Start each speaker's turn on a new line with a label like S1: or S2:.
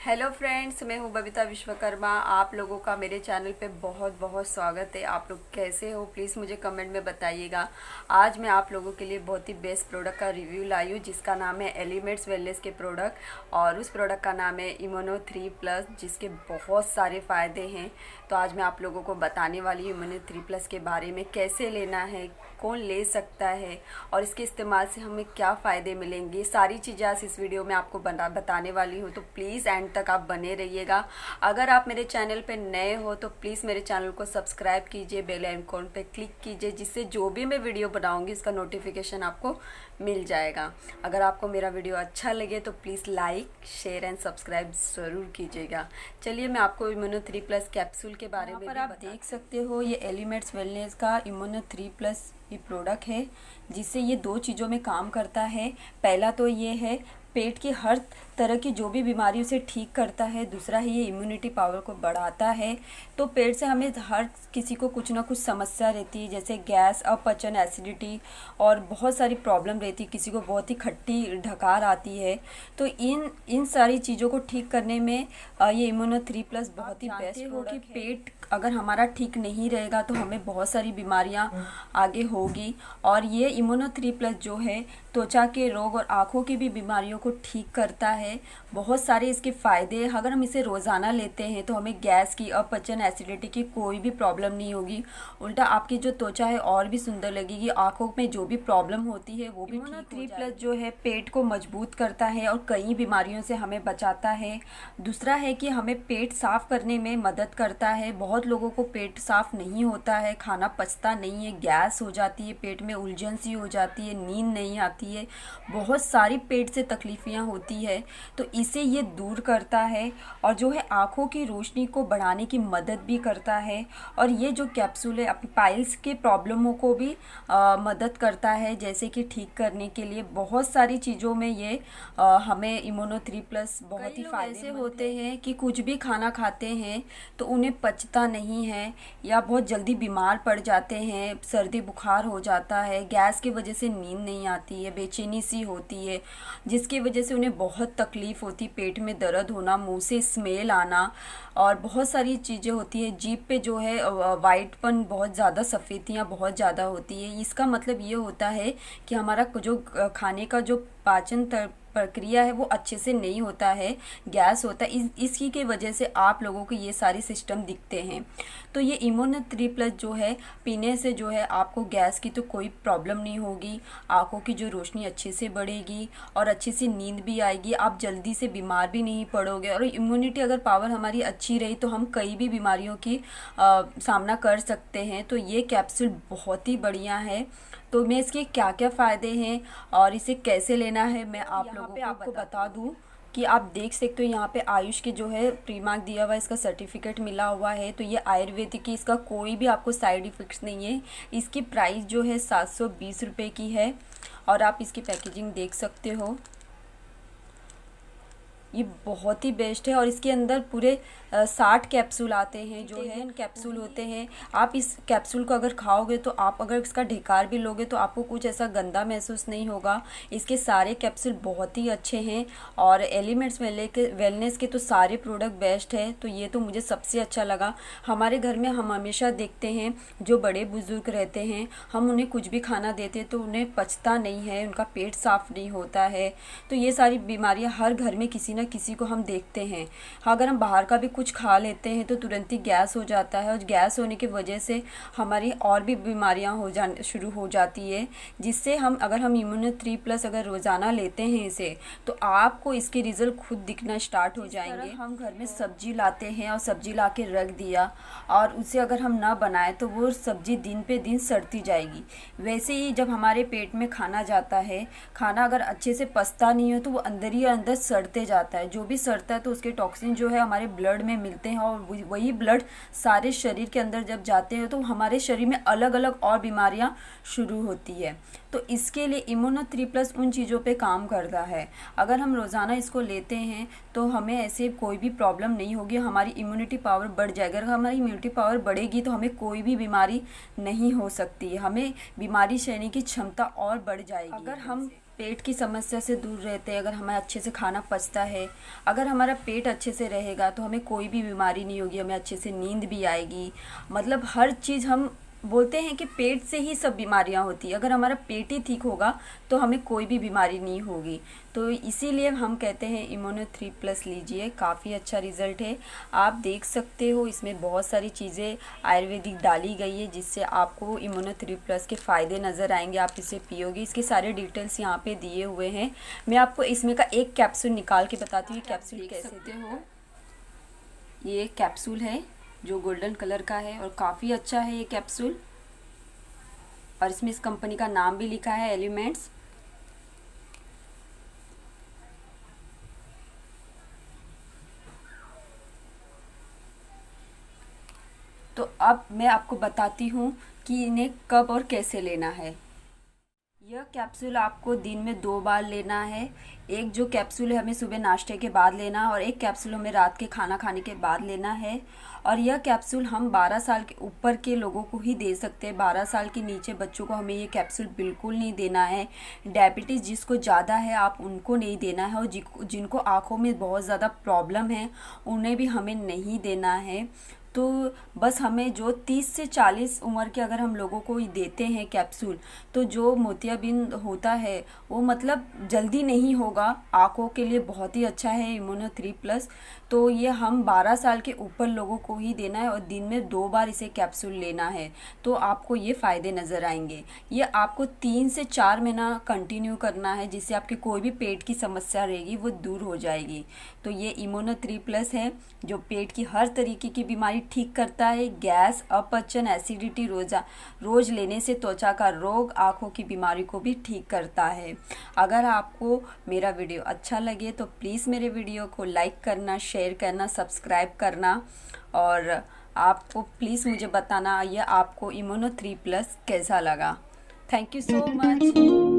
S1: Hello friends, मैं हूं बबीता विश्वकर्मा। आप लोगों का मेरे चैनल पे बहुत बहुत स्वागत है। आप लोग कैसे हो प्लीज़ मुझे कमेंट में बताइएगा। आज मैं आप लोगों के लिए बहुत ही बेस्ट प्रोडक्ट का रिव्यू लाई हूँ, जिसका नाम है एलिमेंट्स वेलनेस के प्रोडक्ट, और उस प्रोडक्ट का नाम है इम्यूनो 3+, जिसके बहुत सारे फ़ायदे हैं। तो आज मैं आप लोगों को बताने वाली हूँ इम्यूनो 3+ के बारे में, कैसे लेना है, कौन ले सकता है और इसके इस्तेमाल से हमें क्या फ़ायदे मिलेंगे। सारी चीज़ें आज इस वीडियो में आपको बताने वाली हूँ, तो प्लीज़ एंड तक आप बने रहिएगा। अगर आप मेरे चैनल पे नए हो तो प्लीज़ मेरे चैनल को सब्सक्राइब कीजिए, बेल आइकन पे क्लिक कीजिए, जिससे जो भी मैं वीडियो बनाऊँगी उसका नोटिफिकेशन आपको मिल जाएगा। अगर आपको मेरा वीडियो अच्छा लगे तो please like, share and subscribe ज़रूर कीजिएगा। चलिए मैं आपको इम्यूनो 3+ कैप्सूल के बारे में आप देख सकते हो। ये एलिमेंट्स वेलनेस का इम्यूनो 3+ ये प्रोडक्ट है, जिससे ये दो चीज़ों में काम करता है। पहला तो ये है पेट की हर तरह की जो भी बीमारी उसे ठीक करता है। दूसरा है ये इम्यूनिटी पावर को बढ़ाता है। तो पेट से हमें हर किसी को कुछ ना कुछ समस्या रहती है, जैसे गैस, अपचन, एसिडिटी और बहुत सारी प्रॉब्लम रहती है। किसी को बहुत ही खट्टी ढकार आती है। तो इन सारी चीज़ों को ठीक करने में ये इम्यूनो 3+ बहुत ही बेस्ट प्रोडक्ट है। पेट अगर हमारा ठीक नहीं रहेगा तो हमें बहुत सारी बीमारियां आगे होगी। और ये इम्यूनो 3+ जो है त्वचा के रोग और आँखों की भी बीमारियों को ठीक करता है। बहुत सारे इसके फ़ायदे। अगर हम इसे रोज़ाना लेते हैं तो हमें गैस की, अपचन, एसिडिटी की कोई भी प्रॉब्लम नहीं होगी। उल्टा आपकी जो त्वचा है और भी सुंदर लगेगी। आँखों में जो भी प्रॉब्लम होती है वो भी ठीक हो जाएगी। 3+ जो है पेट को मजबूत करता है और कई बीमारियों से हमें बचाता है। दूसरा है कि हमें पेट साफ़ करने में मदद करता है। बहुत लोगों को पेट साफ़ नहीं होता है, खाना पचता नहीं है, गैस हो जाती है, पेट में उलझन सी हो जाती है, नींद नहीं आती है, बहुत सारी पेट से तकलीफियाँ होती है। तो इसे ये दूर करता है और जो है आँखों की रोशनी को बढ़ाने की मदद भी करता है। और ये जो कैप्सूल है अपनी पाइल्स के प्रॉब्लमों को भी मदद करता है, जैसे कि ठीक करने के लिए बहुत सारी चीज़ों में ये हमें इम्यूनो 3+ बहुत ही फायदे ऐसे होते हैं कि कुछ भी खाना खाते हैं तो उन्हें पचता नहीं है, या बहुत जल्दी बीमार पड़ जाते हैं, सर्दी बुखार हो जाता है, गैस की वजह से नींद नहीं आती है, बेचैनी सी होती है, जिसकी वजह से उन्हें बहुत तकलीफ़ होती, पेट में दर्द होना, मुंह से स्मेल आना और बहुत सारी चीज़ें होती है। जीभ पे जो है वाइटपन बहुत ज़्यादा, सफ़ेदियाँ बहुत ज़्यादा होती है। इसका मतलब ये होता है कि हमारा जो खाने का जो पाचन प्रक्रिया है वो अच्छे से नहीं होता है, गैस होता है। इसकी के वजह से आप लोगों को ये सारे सिस्टम दिखते हैं। तो ये इम्यूनो 3+ जो है पीने से जो है आपको गैस की तो कोई प्रॉब्लम नहीं होगी, आँखों की जो रोशनी अच्छे से बढ़ेगी और अच्छे से नींद भी आएगी, आप जल्दी से बीमार भी नहीं पड़ोगे। और इम्यूनिटी अगर पावर हमारी अच्छी रही तो हम कई भी बीमारियों की सामना कर सकते हैं। तो ये कैप्सूल बहुत ही बढ़िया है। तो मैं इसके क्या क्या फ़ायदे हैं और इसे कैसे लेना है मैं आप लोगों को आपको बता दूं कि आप देख सकते हो यहाँ पे आयुष के जो है प्री मार्क दिया हुआ है, इसका सर्टिफिकेट मिला हुआ है। तो ये आयुर्वेदिक की, इसका कोई भी आपको साइड इफ़ेक्ट्स नहीं है। इसकी प्राइस जो है 720 रुपये की है और आप इसकी पैकेजिंग देख सकते हो। ये बहुत ही बेस्ट है और इसके अंदर पूरे 60 कैप्सूल आते हैं, जो है कैप्सूल होते हैं। आप इस कैप्सूल को अगर खाओगे तो आप अगर इसका ढेकार भी लोगे तो आपको कुछ ऐसा गंदा महसूस नहीं होगा। इसके सारे कैप्सूल बहुत ही अच्छे हैं और एलिमेंट्स वेलनेस के तो सारे प्रोडक्ट बेस्ट है। तो ये तो मुझे सबसे अच्छा लगा। हमारे घर में हम हमेशा देखते हैं जो बड़े बुजुर्ग रहते हैं, हम उन्हें कुछ भी खाना देते तो उन्हें पचता नहीं है, उनका पेट साफ नहीं होता है। तो ये सारी बीमारियां हर घर में किसी न किसी को हम देखते हैं। अगर हम बाहर का भी कुछ खा लेते हैं तो तुरंत ही गैस हो जाता है और गैस होने की वजह से हमारी और भी बीमारियां शुरू हो जाती है। जिससे अगर हम इम्यूनो 3+ अगर रोज़ाना लेते हैं इसे, तो आपको इसके रिजल्ट खुद दिखना स्टार्ट हो जाएंगे। हम घर में सब्जी लाते हैं और सब्जी ला के रख दिया और उसे अगर हम ना बनाए तो वो सब्जी दिन पे दिन सड़ती जाएगी। वैसे ही जब हमारे पेट में खाना जाता है, खाना अगर अच्छे से पचता नहीं हो तो वो अंदर ही अंदर सड़ते जाता है। जो भी सड़ता है तो उसके टॉक्सिन जो है हमारे ब्लड में मिलते हैं और वही ब्लड सारे शरीर के अंदर जब जाते हैं तो हमारे शरीर में अलग अलग और बीमारियां शुरू होती है। तो इसके लिए इम्यूनो 3+ उन चीज़ों पे काम करता है। अगर हम रोज़ाना इसको लेते हैं तो हमें ऐसे कोई भी प्रॉब्लम नहीं होगी, हमारी इम्यूनिटी पावर बढ़ जाएगी। अगर हमारी इम्यूनिटी पावर बढ़ेगी तो हमें कोई भी बीमारी नहीं हो सकती है, हमें बीमारी सहने की क्षमता और बढ़ जाएगी। अगर हम पेट की समस्या से दूर रहते हैं, अगर हमें अच्छे से खाना पचता है, अगर हमारा पेट अच्छे से रहेगा तो हमें कोई भी बीमारी नहीं होगी, हमें अच्छे से नींद भी आएगी। मतलब हर चीज़, हम बोलते हैं कि पेट से ही सब बीमारियां होती है, अगर हमारा पेट ही ठीक होगा तो हमें कोई भी बीमारी नहीं होगी। तो इसीलिए हम कहते हैं इम्यूनो 3+ लीजिए, काफ़ी अच्छा रिज़ल्ट है। आप देख सकते हो इसमें बहुत सारी चीज़ें आयुर्वेदिक डाली गई है जिससे आपको इम्यूनो 3+ के फ़ायदे नज़र आएंगे। आप इसे पियोगे, इसके सारे डिटेल्स यहाँ पे दिए हुए हैं। मैं आपको इसमें का एक कैप्सूल निकाल के बताती हूँ कैप्सूल कैसे सकते हो। ये कैप्सूल है जो गोल्डन कलर का है और काफ़ी अच्छा है ये कैप्सूल, और इसमें इस कंपनी का नाम भी लिखा है एलिमेंट्स। तो अब मैं आपको बताती हूँ कि इन्हें कब और कैसे लेना है। यह कैप्सूल आपको दिन में 2 बार लेना है। एक जो कैप्सूल है हमें सुबह नाश्ते के बाद लेना और एक कैप्सूल हमें रात के खाना खाने के बाद लेना है। और यह कैप्सूल हम 12 साल के ऊपर के लोगों को ही दे सकते हैं। 12 साल के नीचे बच्चों को हमें ये कैप्सूल बिल्कुल नहीं देना है। डायबिटीज़ जिसको ज़्यादा है आप उनको नहीं देना है, और जिनको आँखों में बहुत ज़्यादा प्रॉब्लम है उन्हें भी हमें नहीं देना है। तो बस हमें जो 30 से 40 उम्र के अगर हम लोगों को देते हैं कैप्सूल, तो जो मोतियाबिंद होता है वो मतलब जल्दी नहीं होगा, आँखों के लिए बहुत ही अच्छा है इम्यूनो 3+। तो ये हम 12 साल के ऊपर लोगों को ही देना है और दिन में 2 बार इसे कैप्सूल लेना है, तो आपको ये फ़ायदे नज़र आएंगे। ये आपको 3 से 4 महीना कंटिन्यू करना है, जिससे आपकी कोई भी पेट की समस्या रहेगी वो दूर हो जाएगी। तो ये इम्यूनो 3+ है जो पेट की हर तरीके की बीमारी ठीक करता है। गैस, अपचन, एसिडिटी रोज लेने से त्वचा का रोग, आँखों की बीमारी को भी ठीक करता है। अगर आपको मेरा वीडियो अच्छा लगे तो प्लीज़ मेरे वीडियो को लाइक करना, शेयर करना, सब्सक्राइब करना, और आपको प्लीज़ मुझे बताना ये आपको इम्यूनो 3+ कैसा लगा। Thank you so much.